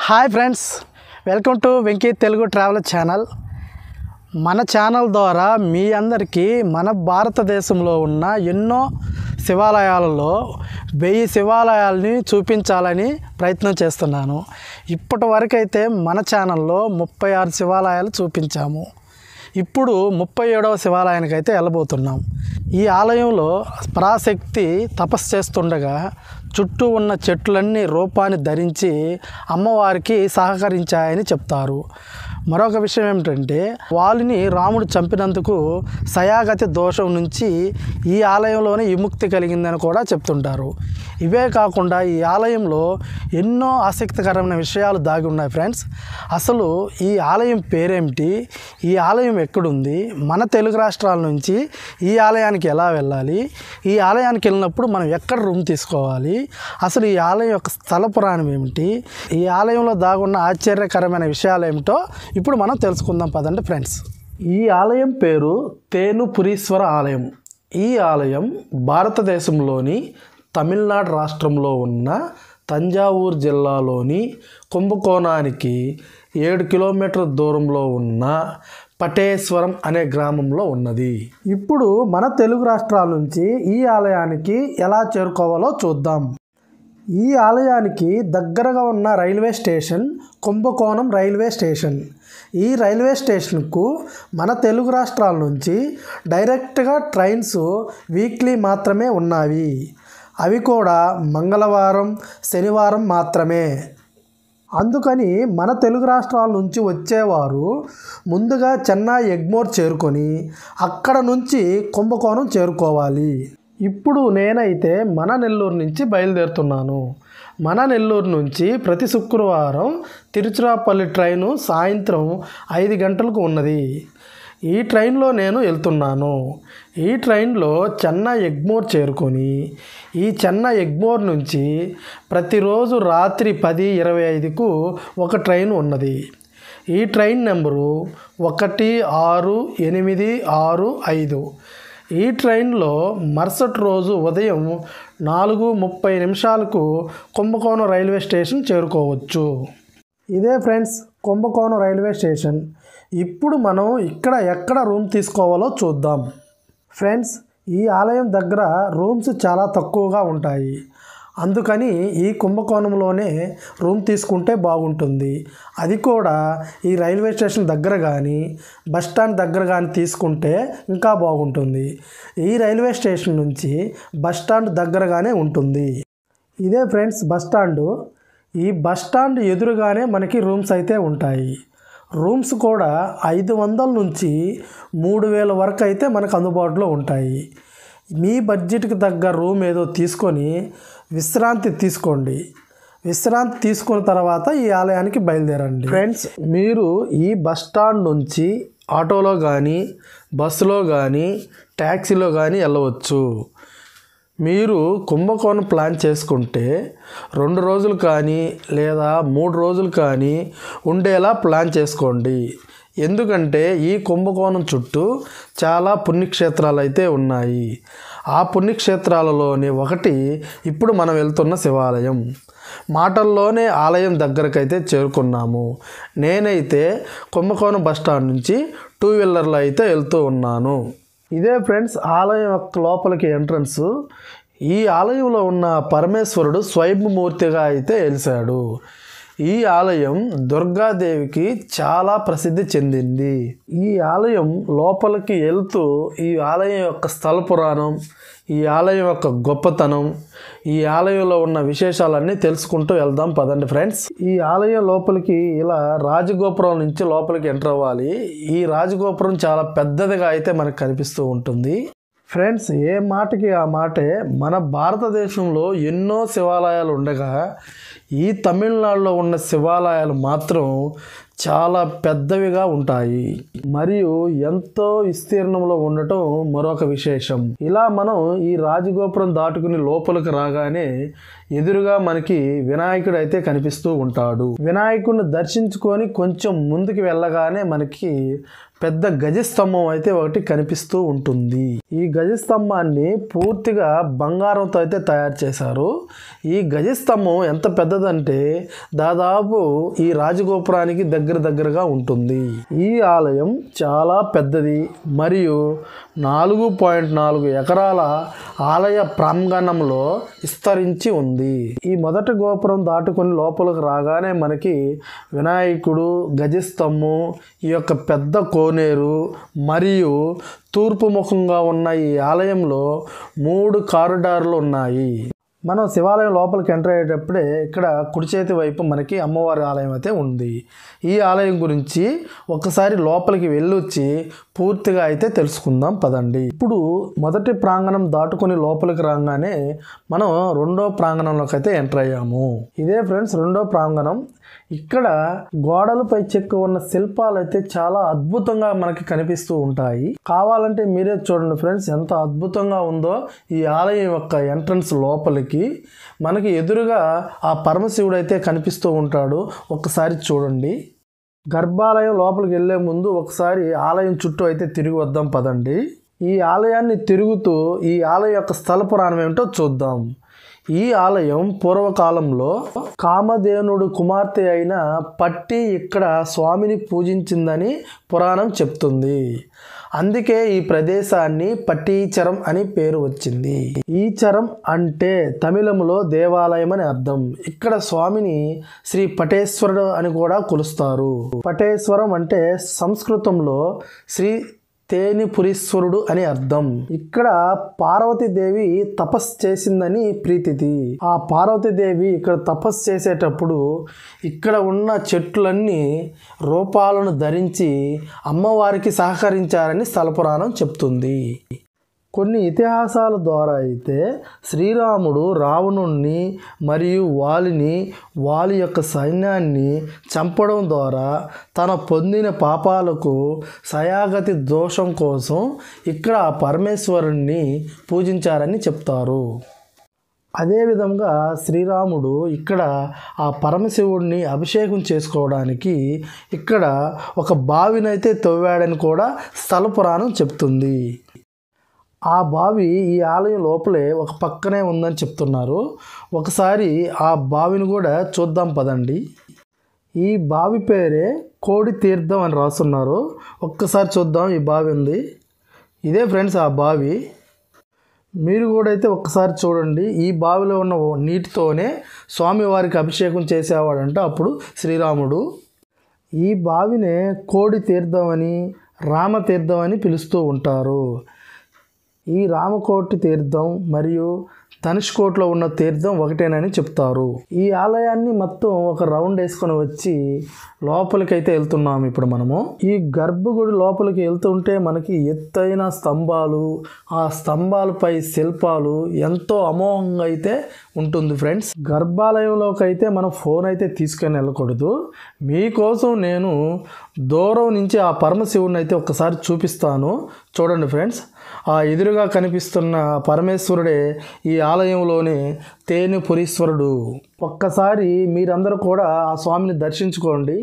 Hi friends, welcome to Venky Telugu travel channel. మన channel ద్వారా మీ అందరికీ మన భారతదేశంలో ఉన్న ఎన్నో శివాలయాలలో 1000 శివాలయాలని చూపించాలని ప్రయత్నం చేస్తున్నాను. ఇప్పటి వరకైతే మన ఛానల్లో 36 శివాలయాలు చూపించాము. ఇప్పుడు 37వ శివాలయానికి అయితే వెళ్ళబోతున్నాం. ఈ ఆలయంలో పరాశక్తి తపస్సు చేస్తుండగా చుట్టూ ఉన్న చెట్లన్నీ రూపాన్ని ధరించి అమ్మవారికి సహకరించాయని చెప్తారు. మరొక విషయం ఏమిటంటే, వాళ్ళని రాముడు చంపినందుకు సయాగతి దోషం నుంచి ఈ ఆలయంలోనే విముక్తి కలిగిందని కూడా చెప్తుంటారు. ఇవే కాకుండా ఈ ఆలయంలో ఎన్నో ఆసక్తికరమైన విషయాలు దాగి ఉన్నాయి ఫ్రెండ్స్. అసలు ఈ ఆలయం పేరేమిటి, ఈ ఆలయం ఎక్కడుంది, మన తెలుగు రాష్ట్రాల నుంచి ఈ ఆలయానికి ఎలా వెళ్ళాలి, ఈ ఆలయానికి వెళ్ళినప్పుడు మనం ఎక్కడ రూమ్ తీసుకోవాలి, అసలు ఈ ఆలయం యొక్క స్థల పురాణం ఏమిటి, ఈ ఆలయంలో దాగున్న ఆశ్చర్యకరమైన విషయాలు ఏమిటో ఇప్పుడు మనం తెలుసుకుందాం పదండి ఫ్రెండ్స్. ఈ ఆలయం పేరు తేనుపురీశ్వర ఆలయం. ఈ ఆలయం భారతదేశంలోని తమిళనాడు రాష్ట్రంలో ఉన్న తంజావూరు జిల్లాలోని కుంభకోణానికి 7 కిలోమీటర్ల దూరంలో ఉన్న పటేశ్వరం అనే గ్రామంలో ఉన్నది. ఇప్పుడు మన తెలుగు రాష్ట్రాల నుంచి ఈ ఆలయానికి ఎలా చేరుకోవాలో చూద్దాం. ఈ ఆలయానికి దగ్గరగా ఉన్న రైల్వే స్టేషన్ కుంభకోణం రైల్వే స్టేషన్. ఈ రైల్వే స్టేషన్కు మన తెలుగు రాష్ట్రాల నుంచి డైరెక్ట్గా ట్రైన్స్ వీక్లీ మాత్రమే ఉన్నవి. అవి కూడా మంగళవారం, శనివారం మాత్రమే. అందుకని మన తెలుగు రాష్ట్రాల నుంచి వచ్చేవారు ముందుగా చెన్నై ఎగ్మోర్ చేరుకొని అక్కడ నుంచి కుంభకోణం చేరుకోవాలి. ఇప్పుడు నేనైతే మన నెల్లూరు నుంచి బయలుదేరుతున్నాను. మన నెల్లూరు నుంచి ప్రతి శుక్రవారం తిరుచిరాపల్లి ట్రైను సాయంత్రం 5 గంటలకు ఉన్నది. ఈ ట్రైన్లో నేను వెళ్తున్నాను. ఈ ట్రైన్లో చెన్నై ఎగ్మోర్ చేరుకొని ఈ చెన్నై ఎగ్మోర్ నుంచి ప్రతిరోజు రాత్రి 10:25కు ఒక ట్రైన్ ఉన్నది. ఈ ట్రైన్ నెంబరు 16865. ఈ ట్రైన్లో మరుసటి రోజు ఉదయం 4:30 కుంభకోణం రైల్వే స్టేషన్ చేరుకోవచ్చు. ఇదే ఫ్రెండ్స్ కుంభకోణం రైల్వే స్టేషన్. ఇప్పుడు మనం ఇక్కడ ఎక్కడ రూమ్ తీసుకోవాలో చూద్దాం. ఫ్రెండ్స్, ఈ ఆలయం దగ్గర రూమ్స్ చాలా తక్కువగా ఉంటాయి. అందుకని ఈ కుంభకోణంలోనే రూమ్ తీసుకుంటే బాగుంటుంది. అది కూడా ఈ రైల్వే స్టేషన్ దగ్గర కానీ బస్ స్టాండ్ దగ్గర కానీ తీసుకుంటే ఇంకా బాగుంటుంది. ఈ రైల్వే స్టేషన్ నుంచి బస్ స్టాండ్ దగ్గరగానే ఉంటుంది. ఇదే ఫ్రెండ్స్ బస్ స్టాండు. ఈ బస్ స్టాండ్ ఎదురుగానే మనకి రూమ్స్ అయితే ఉంటాయి. రూమ్స్ కూడా 500 నుంచి 3000 వరకు అయితే మనకు అందుబాటులో ఉంటాయి. మీ బడ్జెట్కి తగ్గ రూమ్ ఏదో తీసుకొని విశ్రాంతి తీసుకోండి. విశ్రాంతి తీసుకున్న తర్వాత ఈ ఆలయానికి బయలుదేరండి. ఫ్రెండ్స్, మీరు ఈ బస్ స్టాండ్ నుంచి ఆటోలో కానీ బస్సులో కానీ ట్యాక్సీలో కానీ వెళ్ళవచ్చు. మీరు కుంభకోణం ప్లాన్ చేసుకుంటే 2 రోజులు కానీ లేదా 3 రోజులు కానీ ఉండేలా ప్లాన్ చేసుకోండి. ఎందుకంటే ఈ కుంభకోణం చుట్టూ చాలా పుణ్యక్షేత్రాలు అయితే ఉన్నాయి. ఆ పుణ్యక్షేత్రాలలోని ఒకటి ఇప్పుడు మనం వెళ్తున్న శివాలయం. మాటల్లోనే ఆలయం దగ్గరకైతే చేరుకున్నాము. నేనైతే కుంభకోణం బస్ స్టాండ్ నుంచి 2 వీలర్లో అయితే వెళ్తూ ఉన్నాను. ఇదే ఫ్రెండ్స్ ఆలయం యొక్క లోపలికి ఎంట్రన్స్. ఈ ఆలయంలో ఉన్న పరమేశ్వరుడు స్వయంభూమూర్తిగా అయితే వెలిశాడు. ఈ ఆలయం దుర్గాదేవికి చాలా ప్రసిద్ధి చెందింది. ఈ ఆలయం లోపలికి వెళ్తూ ఈ ఆలయం యొక్క స్థల పురాణం, ఈ ఆలయం యొక్క గొప్పతనం, ఈ ఆలయంలో ఉన్న విశేషాలన్నీ తెలుసుకుంటూ వెళ్దాం పదండి ఫ్రెండ్స్. ఈ ఆలయం లోపలికి ఇలా రాజగోపురం నుంచి లోపలికి ఎంటర్ అవ్వాలి. ఈ రాజగోపురం చాలా పెద్దదిగా అయితే మనకు కనిపిస్తూ ఉంటుంది. ఫ్రెండ్స్, ఏ మాటకి ఆ మాటే, మన భారతదేశంలో ఎన్నో శివాలయాలు ఉండగా ఈ తమిళనాడులో ఉన్న శివాలయాలు మాత్రం చాలా పెద్దవిగా ఉంటాయి మరియు ఎంతో విస్తీర్ణంలో ఉండటం మరొక విశేషం. ఇలా మనం ఈ రాజగోపురం దాటుకుని లోపలికి రాగానే ఎదురుగా మనకి వినాయకుడు అయితే కనిపిస్తూ ఉంటాడు. వినాయకుడిని దర్శించుకొని కొంచెం ముందుకు వెళ్ళగానే మనకి పెద్ద గజస్తంభం అయితే ఒకటి కనిపిస్తూ ఉంటుంది. ఈ గజస్తంభాన్ని పూర్తిగా బంగారంతో అయితే తయారు చేశారు. ఈ గజస్తంభం ఎంత పెద్దదంటే దాదాపు ఈ రాజగోపురానికి దగ్గరగా ఉంటుంది. ఈ ఆలయం చాలా పెద్దది మరియు 4.4 ఎకరాల ఆలయ ప్రాంగణంలో విస్తరించి ఉంది. ఈ మొదటి గోపురం దాటుకొని లోపలికి రాగానే మనకి వినాయకుడు, గజస్తంభం, ఈ యొక్క పెద్ద కోనేరు మరియు తూర్పు ముఖంగా ఉన్న ఈ ఆలయంలో 3 కారిడార్లు ఉన్నాయి. మనం శివాలయం లోపలికి ఎంటర్ అయ్యేటప్పుడే ఇక్కడ కుడి చేతి వైపు మనకి అమ్మవారి ఆలయం అయితే ఉంది. ఈ ఆలయం గురించి ఒకసారి లోపలికి వెళ్ళొచ్చి పూర్తిగా అయితే తెలుసుకుందాం పదండి. ఇప్పుడు మొదటి ప్రాంగణం దాటుకొని లోపలికి రాగానే మనం రెండో ప్రాంగణంలోకి అయితే ఎంటర్ అయ్యాము. ఇదే ఫ్రెండ్స్ రెండో ప్రాంగణం. ఇక్కడ గోడలపై చెక్కు ఉన్న శిల్పాలు అయితే చాలా అద్భుతంగా మనకి కనిపిస్తూ ఉంటాయి. కావాలంటే మీరే చూడండి ఫ్రెండ్స్, ఎంత అద్భుతంగా ఉందో ఈ ఆలయం యొక్క ఎంట్రన్స్ లోపలికి. మనకి ఎదురుగా ఆ పరమశివుడు అయితే కనిపిస్తూ ఉంటాడు. ఒక్కసారి చూడండి. గర్భాలయం లోపలికి వెళ్ళే ముందు ఒకసారి ఆలయం చుట్టూ అయితే తిరిగి వద్దాం పదండి. ఈ ఆలయాన్ని తిరుగుతూ ఈ ఆలయం యొక్క స్థల పురాణం ఏమిటో చూద్దాం. ఈ ఆలయం పూర్వకాలంలో కామధేనుడు కుమార్తె అయిన పట్టి ఇక్కడ స్వామిని పూజించిందని పురాణం చెప్తుంది. అందుకే ఈ ప్రదేశాన్ని పట్టీచరం అని పేరు వచ్చింది. ఈచరం అంటే తమిళంలో దేవాలయం అని అర్థం. ఇక్కడ స్వామిని శ్రీ పటేశ్వరుడు అని కూడా కొలుస్తారు. పటేశ్వరం అంటే సంస్కృతంలో శ్రీ తేనిపురీశ్వరుడు అని అర్థం. ఇక్కడ పార్వతీదేవి తపస్సు చేసిందని ప్రీతిది. ఆ పార్వతీదేవి ఇక్కడ తపస్సు చేసేటప్పుడు ఇక్కడ ఉన్న చెట్లన్నీ రూపాలను ధరించి అమ్మవారికి సహకరించారని స్థల పురాణం చెప్తుంది. కొన్ని ఇతిహాసాల ద్వారా అయితే శ్రీరాముడు రావణుణ్ణి మరియు వాలి యొక్క సైన్యాన్ని చంపడం ద్వారా తన పొందిన పాపాలకు సయాగతి దోషం కోసం ఇక్కడ ఆ పరమేశ్వరుణ్ణి పూజించారని చెప్తారు. అదేవిధంగా శ్రీరాముడు ఇక్కడ ఆ పరమశివుడిని అభిషేకం చేసుకోవడానికి ఇక్కడ ఒక బావినైతే తవ్వాడని కూడా స్థల పురాణం చెప్తుంది. ఆ బావి ఈ ఆలయం లోపలే ఒక పక్కనే ఉందని చెప్తున్నారు. ఒకసారి ఆ బావిని కూడా చూద్దాం పదండి. ఈ బావి పేరే కోడి తీర్థం అని రాస్తున్నారు. ఒక్కసారి చూద్దాం. ఈ బావి ఉంది. ఇదే ఫ్రెండ్స్ ఆ బావి. మీరు కూడా అయితే ఒక్కసారి చూడండి. ఈ బావిలో ఉన్న నీటితోనే స్వామివారికి అభిషేకం చేసేవాడంట అప్పుడు శ్రీరాముడు. ఈ బావినే కోడి తీర్థం అని, రామతీర్థం అని పిలుస్తూ ఉంటారు. ఈ రామకోటి తీర్థం మరియు ధనుష్కోట్లో ఉన్న తీర్థం ఒకటేనని చెప్తారు. ఈ ఆలయాన్ని మొత్తం ఒక రౌండ్ వేసుకొని వచ్చి లోపలికైతే వెళ్తున్నాము ఇప్పుడు మనము. ఈ గర్భగుడి లోపలికి వెళ్తుంటే మనకి ఎత్తైన స్తంభాలు, ఆ స్తంభాలపై శిల్పాలు ఎంతో అమోఘంగా అయితే ఉంటుంది ఫ్రెండ్స్. గర్భాలయంలోకి అయితే మనం ఫోన్ అయితే తీసుకొని వెళ్ళకూడదు. మీకోసం నేను దూరం నుంచి ఆ పరమశివుడిని అయితే ఒకసారి చూపిస్తాను. చూడండి ఫ్రెండ్స్, ఆ ఎదురుగా కనిపిస్తున్న పరమేశ్వరుడే ఈ ఆలయంలోనే తేనిపురీశ్వరుడు. ఒక్కసారి మీరందరూ కూడా ఆ స్వామిని దర్శించుకోండి.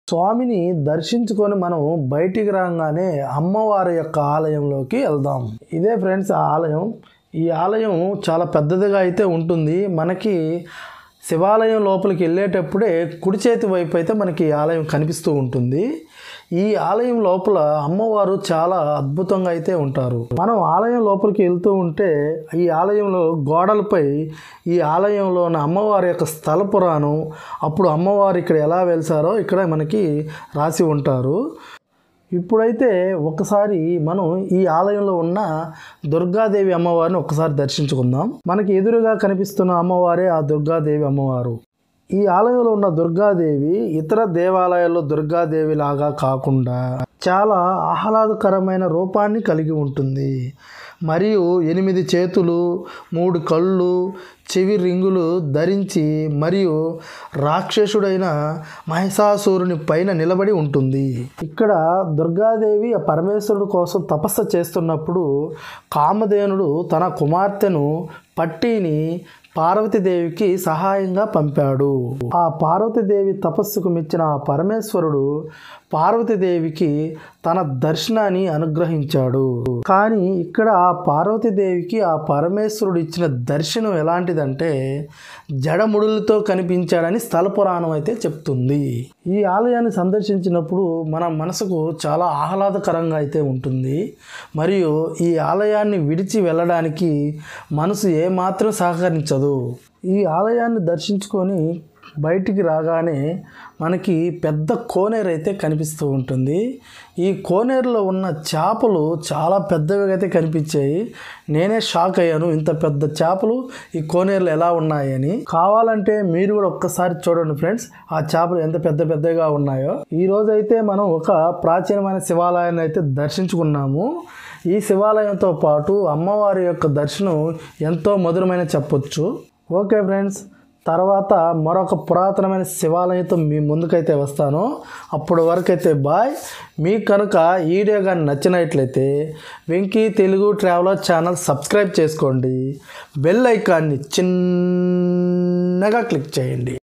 స్వామిని దర్శించుకొని మనం బయటికి రాగానే అమ్మవారి యొక్క ఆలయంలోకి వెళ్దాం. ఇదే ఫ్రెండ్స్ ఆ ఆలయం. ఈ ఆలయం చాలా పెద్దదిగా అయితే ఉంటుంది. మనకి శివాలయం లోపలికి వెళ్ళేటప్పుడే కుడి చేతి వైపు అయితే మనకి ఈ ఆలయం కనిపిస్తూ ఉంటుంది. ఈ ఆలయం లోపల అమ్మవారు చాలా అద్భుతంగా అయితే ఉంటారు. మనం ఆలయం లోపలికి వెళ్తూ ఉంటే ఈ ఆలయంలో గోడలపై ఈ ఆలయంలో ఉన్న అమ్మవారి యొక్క స్థల పురాణం, అప్పుడు అమ్మవారు ఇక్కడ ఎలా వెలిసారో ఇక్కడ మనకి రాసి ఉంటారు. ఇప్పుడైతే ఒకసారి మనం ఈ ఆలయంలో ఉన్న దుర్గాదేవి అమ్మవారిని ఒకసారి దర్శించుకుందాం. మనకి ఎదురుగా కనిపిస్తున్న అమ్మవారే ఆ దుర్గాదేవి అమ్మవారు. ఈ ఆలయంలో ఉన్న దుర్గాదేవి ఇతర దేవాలయాల్లో దుర్గాదేవి లాగా కాకుండా చాలా ఆహ్లాదకరమైన రూపాన్ని కలిగి ఉంటుంది. మరియు 8 చేతులు, 3 కళ్ళు, చెవి రింగులు ధరించి మరియు రాక్షసుడైన మహిషాసురుని పైన నిలబడి ఉంటుంది. ఇక్కడ దుర్గాదేవి ఆ పరమేశ్వరుడు కోసం తపస్సు చేస్తున్నప్పుడు కామధేనుడు తన కుమార్తెను పట్టిని పార్వతీదేవికి సహాయంగా పంపాడు. ఆ పార్వతీదేవి తపస్సుకు మెచ్చిన ఆ పరమేశ్వరుడు పార్వతీదేవికి తన దర్శనాన్ని అనుగ్రహించాడు. కానీ ఇక్కడ ఆ పార్వతీదేవికి ఆ పరమేశ్వరుడు ఇచ్చిన దర్శనం ఎలాంటిదంటే జడముడులతో కనిపించాడని స్థల పురాణం అయితే చెప్తుంది. ఈ ఆలయాన్ని సందర్శించినప్పుడు మన మనసుకు చాలా ఆహ్లాదకరంగా అయితే ఉంటుంది. మరియు ఈ ఆలయాన్ని విడిచి వెళ్ళడానికి మనసు ఏమాత్రం సహకరించదు. ఈ ఆలయాన్ని దర్శించుకొని బయటికి రాగానే మనకి పెద్ద కోనేరు అయితే కనిపిస్తూ ఉంటుంది. ఈ కోనేరులో ఉన్న చేపలు చాలా పెద్దవిగా అయితే కనిపించాయి. నేనే షాక్ అయ్యాను, ఇంత పెద్ద చేపలు ఈ కోనేరులో ఎలా ఉన్నాయని. కావాలంటే మీరు కూడా ఒక్కసారి చూడండి ఫ్రెండ్స్, ఆ చేపలు ఎంత పెద్దగా ఉన్నాయో. ఈరోజు అయితే మనం ఒక ప్రాచీనమైన శివాలయాన్ని అయితే దర్శించుకున్నాము. ఈ శివాలయంతో పాటు అమ్మవారి యొక్క దర్శనం ఎంతో మధురమైన చెప్పొచ్చు. ఓకే ఫ్రెండ్స్, తర్వాత మరొక పురాతనమైన శివాలయంతో మీ ముందుకైతే వస్తాను. అప్పటి వరకు అయితే బాయ్. మీకు కనుక ఈ వీడియో కానీ నచ్చినట్లయితే Venky Telugu traveller channel subscribe చేసుకోండి. బెల్ ఐకాన్ని చిన్నగా క్లిక్ చేయండి.